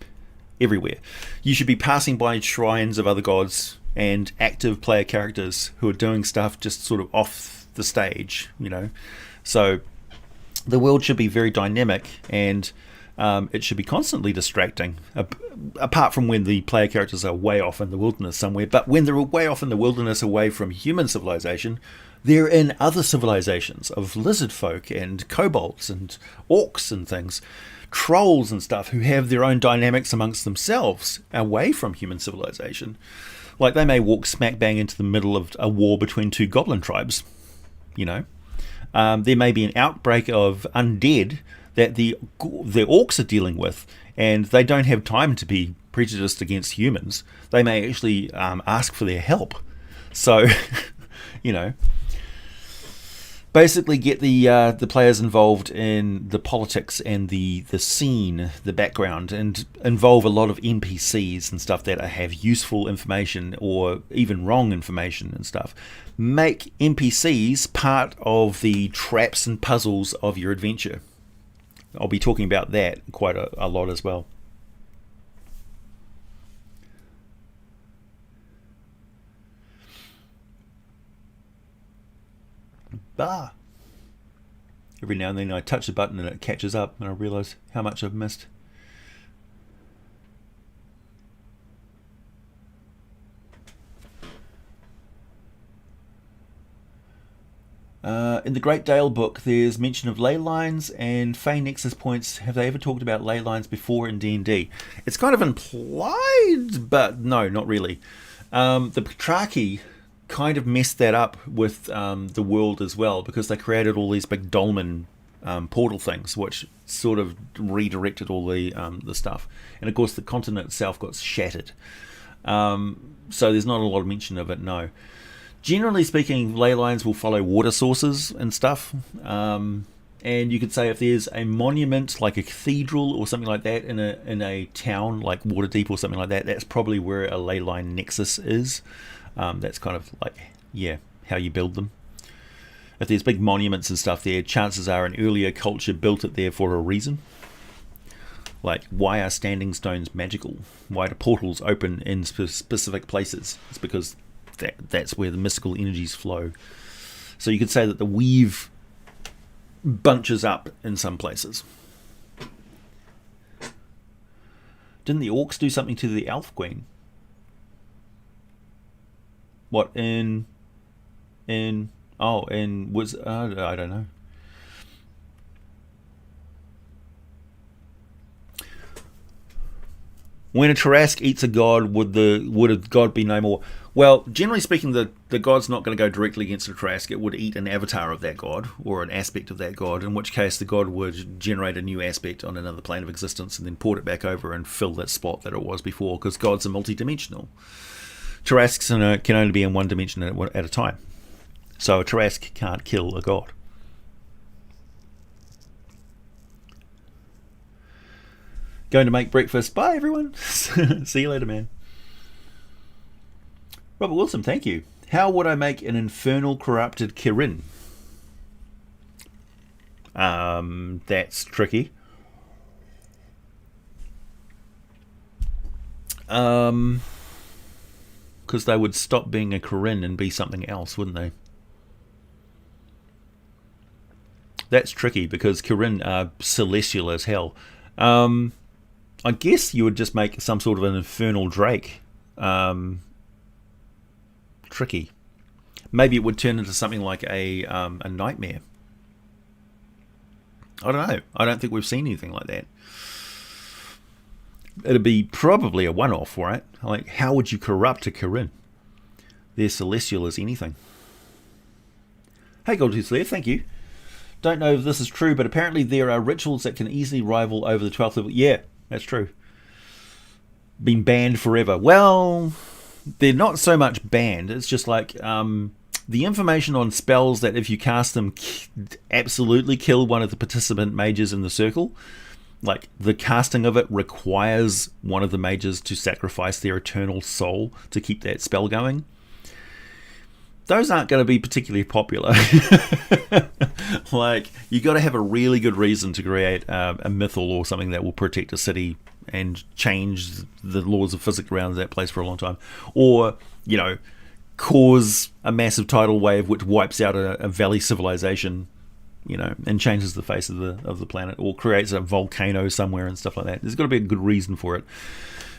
Speaker 1: everywhere. You should be passing by shrines of other gods and active player characters who are doing stuff just sort of off the stage, So the world should be very dynamic, and it should be constantly distracting, apart from when the player characters are way off in the wilderness somewhere. But when they're way off in the wilderness away from human civilization, they're in other civilizations of lizard folk and kobolds and orcs and things, trolls and stuff, who have their own dynamics amongst themselves away from human civilization. Like they may walk smack bang into the middle of a war between two goblin tribes, There may be an outbreak of undead that the orcs are dealing with, and they don't have time to be prejudiced against humans. They may actually ask for their help. So, basically get the players involved in the politics and the scene, the background, and involve a lot of NPCs and stuff that have useful information or even wrong information and stuff. Make NPCs part of the traps and puzzles of your adventure. I'll be talking about that quite a lot as well. Bah! Every now and then I touch the button and it catches up and I realise how much I've missed. In the Great Dale book, there's mention of ley lines and Fey Nexus points. Have they ever talked about ley lines before in D&D? It's kind of implied, but no, not really. The Petrarchy kind of messed that up with the world as well, because they created all these big dolmen portal things, which sort of redirected all the stuff. And of course, the continent itself got shattered. So there's not a lot of mention of it, no. Generally speaking, ley lines will follow water sources and stuff. And you could say if there's a monument like a cathedral or something like that in a town like Waterdeep or something like that, that's probably where a ley line nexus is. That's kind of like, yeah, how you build them. If there's big monuments and stuff there, chances are an earlier culture built it there for a reason. Like, why are standing stones magical? Why do portals open in specific places? It's because that's where the mystical energies flow. So you could say that the weave bunches up in some places. Didn't the orcs do something to the elf queen? What, was I don't know. When a Tarrasque eats a god, would a god be no more? Well, generally speaking, the god's not going to go directly against a Tarrasque. It would eat an avatar of that god, or an aspect of that god, in which case the god would generate a new aspect on another plane of existence and then port it back over and fill that spot that it was before, because gods are multidimensional. Tarrasques can only be in one dimension at a time. So a Tarrasque can't kill a god. Going to make breakfast. Bye, everyone. See you later, man. Robert Wilson, thank you. How would I make an infernal corrupted Kirin? That's tricky. Because they would stop being a Kirin and be something else, wouldn't they? That's tricky, because Kirin are celestial as hell. I guess you would just make some sort of an infernal drake. Tricky. Maybe it would turn into something like a nightmare. I don't know. I don't think we've seen anything like that. It'd be probably a one-off, right? Like, how would you corrupt a Kirin? They're celestial as anything. Hey, Goldtooth Slayer, thank you. Don't know if this is true, but apparently there are rituals that can easily rival over the 12th level. Yeah, that's true. Been banned forever. Well, they're not so much banned. It's just like the information on spells that if you cast them absolutely kill one of the participant mages in the circle. Like, the casting of it requires one of the mages to sacrifice their eternal soul to keep that spell going. Those aren't going to be particularly popular. Like, you got to have a really good reason to create a mythal or something that will protect a city and change the laws of physics around that place for a long time. Or, you know, cause a massive tidal wave which wipes out a valley civilization, you know, and changes the face of the planet, or creates a volcano somewhere and stuff like that. There's got to be a good reason for it.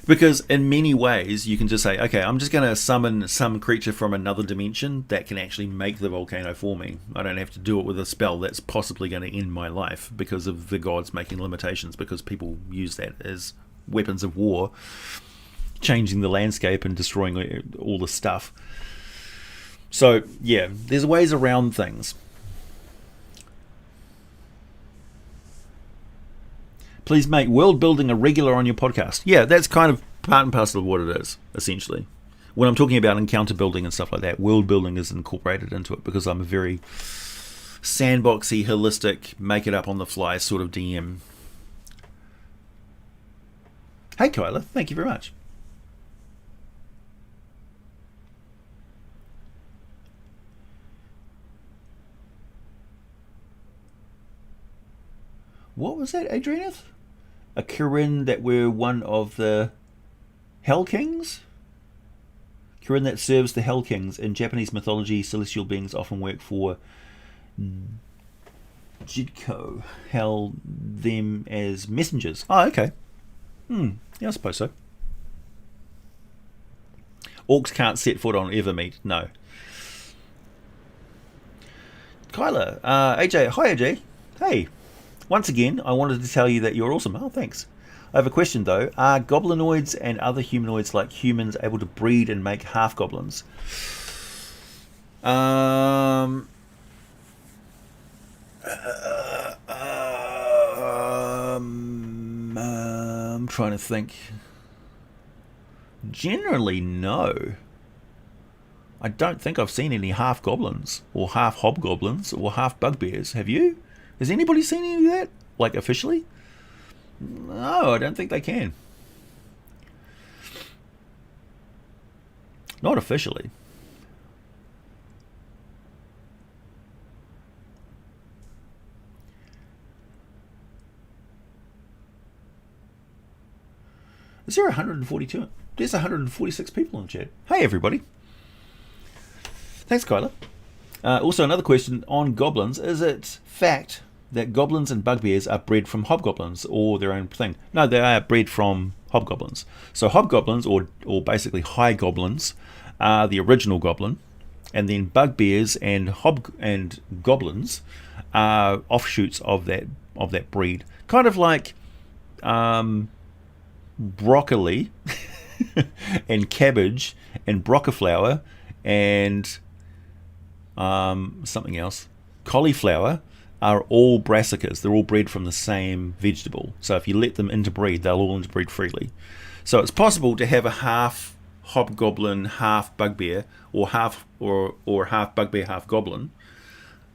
Speaker 1: Because in many ways, you can just say, okay, I'm just going to summon some creature from another dimension that can actually make the volcano for me. I don't have to do it with a spell that's possibly going to end my life because of the gods making limitations, because people use that as weapons of war, changing the landscape and destroying all the stuff. So, yeah, there's ways around things. Please make world building a regular on your podcast. Yeah, that's kind of part and parcel of what it is, essentially. When I'm talking about encounter building and stuff like that, world building is incorporated into it, because I'm a very sandboxy, holistic, make it up on the fly sort of DM. Hey Kyla, thank you very much. What was that, Adrianeth? A Kirin that were one of the Hell Kings? Kirin that serves the Hell Kings. In Japanese mythology, celestial beings often work for Jidko, held them as messengers. Oh, okay. Yeah, I suppose so. Orcs can't set foot on Evermeet, no. Kyla, AJ, hi AJ. Hey. Once again, I wanted to tell you that you're awesome. Oh, thanks. I have a question though. Are goblinoids and other humanoids like humans able to breed and make half-goblins? I'm trying to think. Generally, no. I don't think I've seen any half-goblins or half-hobgoblins or half-bugbears. Have you? Has anybody seen any of that? Like, officially? No, I don't think they can. Not officially. Is there 142? There's 146 people in the chat. Hey, everybody. Thanks, Kyla. Also, another question on goblins. Is it fact that goblins and bugbears are bred from hobgoblins or their own thing? No, they are bred from hobgoblins. So hobgoblins, or basically high goblins, are the original goblin, and then bugbears and goblins are offshoots of that breed. Kind of like broccoli and cabbage and broccaflower and something else, cauliflower, are all brassicas. They're all bred from the same vegetable. So if you let them interbreed, they'll all interbreed freely. So it's possible to have a half hobgoblin, half bugbear, or half bugbear, half goblin,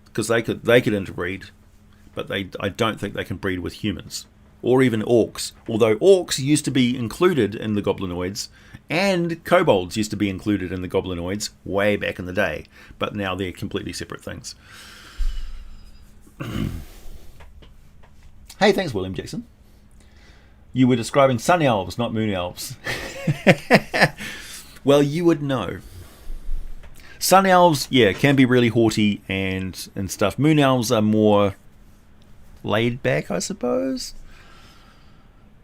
Speaker 1: because they could interbreed, but I don't think they can breed with humans or even orcs. Although orcs used to be included in the goblinoids, and kobolds used to be included in the goblinoids way back in the day, but now they're completely separate things. Hey, thanks, William Jackson. You were describing sun elves, not moon elves. Well, you would know. Sun elves, yeah, can be really haughty and stuff. Moon elves are more laid back, I suppose,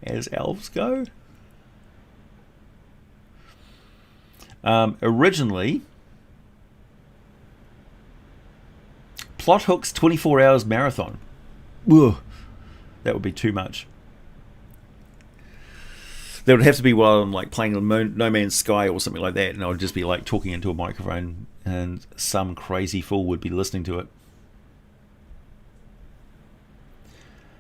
Speaker 1: as elves go. Originally, Plot Hook's 24 hours marathon. Ugh, that would be too much. There would have to be while I'm like playing No Man's Sky or something like that, and I would just be like talking into a microphone, and some crazy fool would be listening to it.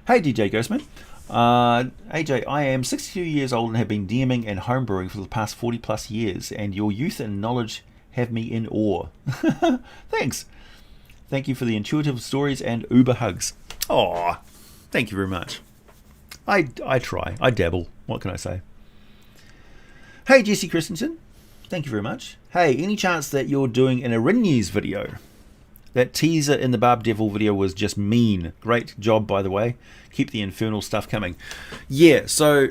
Speaker 1: Hey, DJ Ghostman. AJ, I am 62 years old and have been DMing and homebrewing for the past 40 plus years, and your youth and knowledge have me in awe. Thanks. Thank you for the intuitive stories and uber hugs. Aw, thank you very much. I try. I dabble. What can I say? Hey, Jesse Christensen. Thank you very much. Hey, any chance that you're doing an Erinyes video? That teaser in the Barb Devil video was just mean. Great job, by the way. Keep the Infernal stuff coming. Yeah, so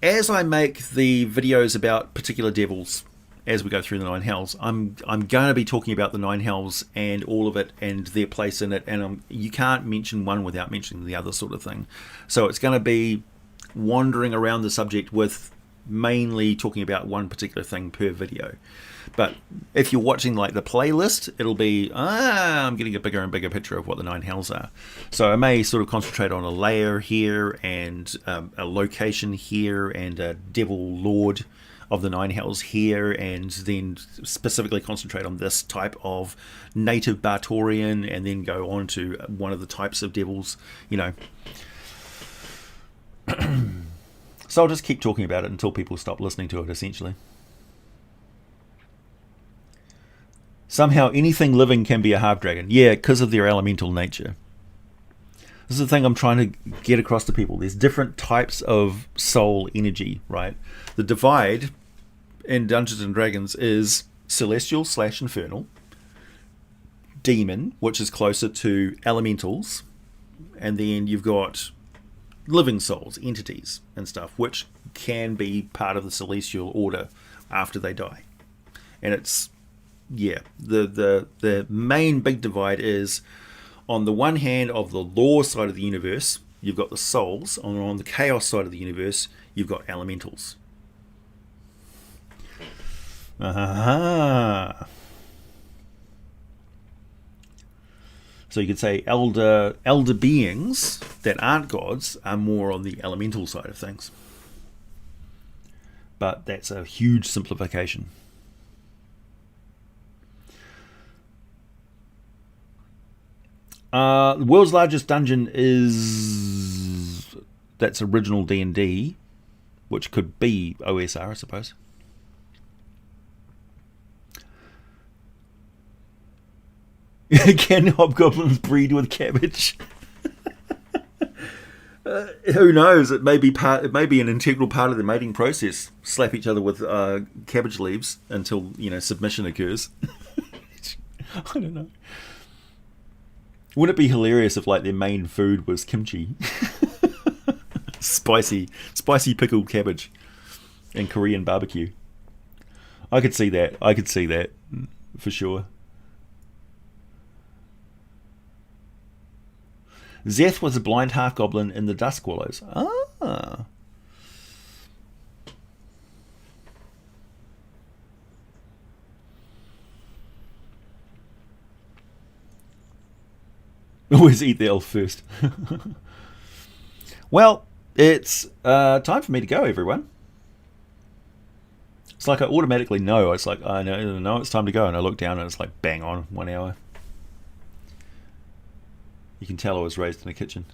Speaker 1: as I make the videos about particular devils as we go through the Nine Hells, I'm going to be talking about the Nine Hells and all of it and their place in it, and you can't mention one without mentioning the other sort of thing. So it's going to be wandering around the subject with mainly talking about one particular thing per video. But if you're watching like the playlist, it'll be, I'm getting a bigger and bigger picture of what the Nine Hells are. So I may sort of concentrate on a layer here and a location here and a devil lord of the Nine Hells here, and then specifically concentrate on this type of native Bartorian, and then go on to one of the types of devils, you know. So I'll just keep talking about it until people stop listening to it, essentially. Somehow anything living can be a half dragon. Yeah, because of their elemental nature. This is the thing I'm trying to get across to people. There's different types of soul energy, right? The divide in Dungeons and Dragons is celestial / infernal, demon, which is closer to elementals, and then you've got living souls, entities and stuff, which can be part of the celestial order after they die. And it's, yeah, the main big divide is, on the one hand, of the law side of the universe, you've got the souls. On the chaos side of the universe, you've got elementals. So you could say elder beings that aren't gods are more on the elemental side of things. But that's a huge simplification. The world's largest dungeon is... that's original D&D, which could be OSR, I suppose. Can hobgoblins breed with cabbage? Who knows? It may be an integral part of the mating process. Slap each other with cabbage leaves until submission occurs. I don't know. Wouldn't it be hilarious if their main food was kimchi? spicy pickled cabbage and Korean barbecue. I could see that for sure. Zeth was a blind half-goblin in the Dusk Wallows. Ah. Always eat the elf first. Well, it's time for me to go, everyone. It's like I automatically know. It's like, I know it's time to go. And I look down and it's like, bang on, 1 hour. You can tell I was raised in a kitchen.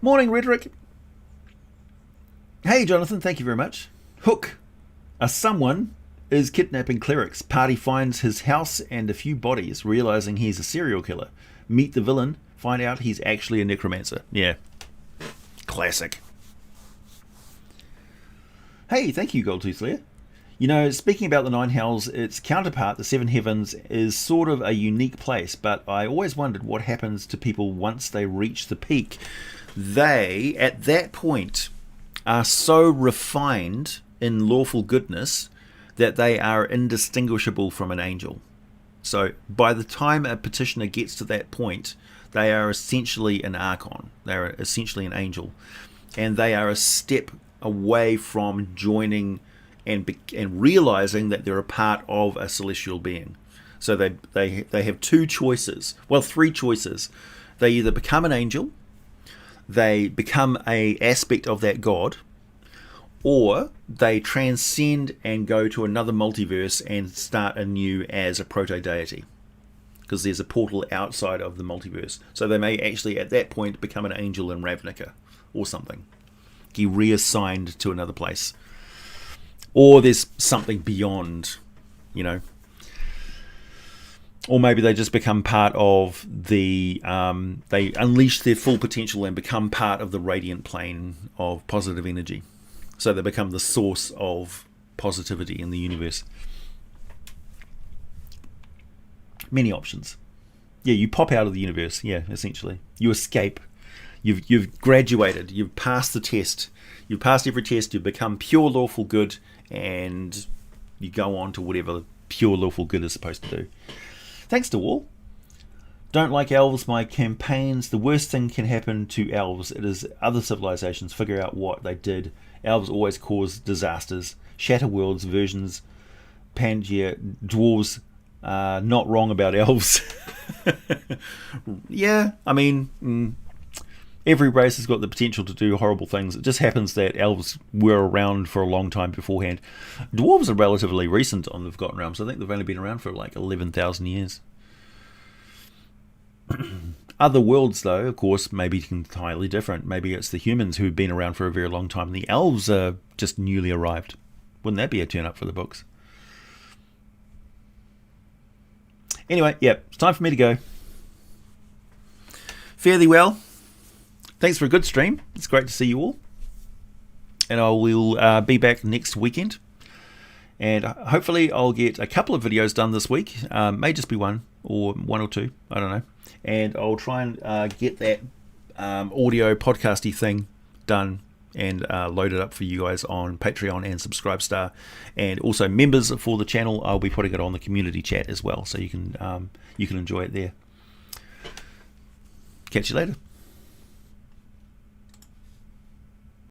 Speaker 1: Morning, Rhetoric. Hey, Jonathan, thank you very much. Hook. Someone is kidnapping clerics. Party finds his house and a few bodies, realizing he's a serial killer. Meet the villain. Find out he's actually a necromancer. Yeah. Classic. Hey, thank you, Goldtooth Slayer. Speaking about the Nine Hells, its counterpart, the Seven Heavens, is sort of a unique place, but I always wondered what happens to people once they reach the peak. They, at that point, are so refined in lawful goodness that they are indistinguishable from an angel. So by the time a petitioner gets to that point, they are essentially an archon. They are essentially an angel. And they are a step away from joining and realizing that they're a part of a celestial being. So they have two choices. Well, three choices. They either become an angel, they become a aspect of that god, or they transcend and go to another multiverse and start anew as a proto-deity. Because there's a portal outside of the multiverse. So they may actually, at that point, become an angel in Ravnica or something. Get reassigned to another place. Or there's something beyond, Or maybe they just become part of the... they unleash their full potential and become part of the radiant plane of positive energy. So they become the source of positivity in the universe. Many options. Yeah, you pop out of the universe. Yeah, essentially. You escape. You've graduated. You've passed the test. You've passed every test. You've become pure lawful good, and you go on to whatever pure lawful good is supposed to do. Thanks to all. Don't like elves. My campaigns. The worst thing can happen to elves. It is other civilizations figure out what they did. Elves always cause disasters. Shatter worlds, versions, Pangea, dwarves. Not wrong about elves. Yeah, I mean, every race has got the potential to do horrible things. It just happens that elves were around for a long time beforehand. Dwarves are relatively recent on the Forgotten Realms. I think they've only been around for like 11,000 years. Other worlds, though, of course, may be entirely different. Maybe it's the humans who've been around for a very long time, and the elves are just newly arrived. Wouldn't that be a turn up for the books? Anyway, yeah, it's time for me to go. Fare thee well. Thanks for a good stream. It's great to see you all. And I will be back next weekend. And hopefully I'll get a couple of videos done this week. May just be one or two. I don't know. And I'll try and get that audio podcasty thing done and load it up for you guys on Patreon and Subscribestar. And also members for the channel, I'll be putting it on the community chat as well. So you can enjoy it there. Catch you later.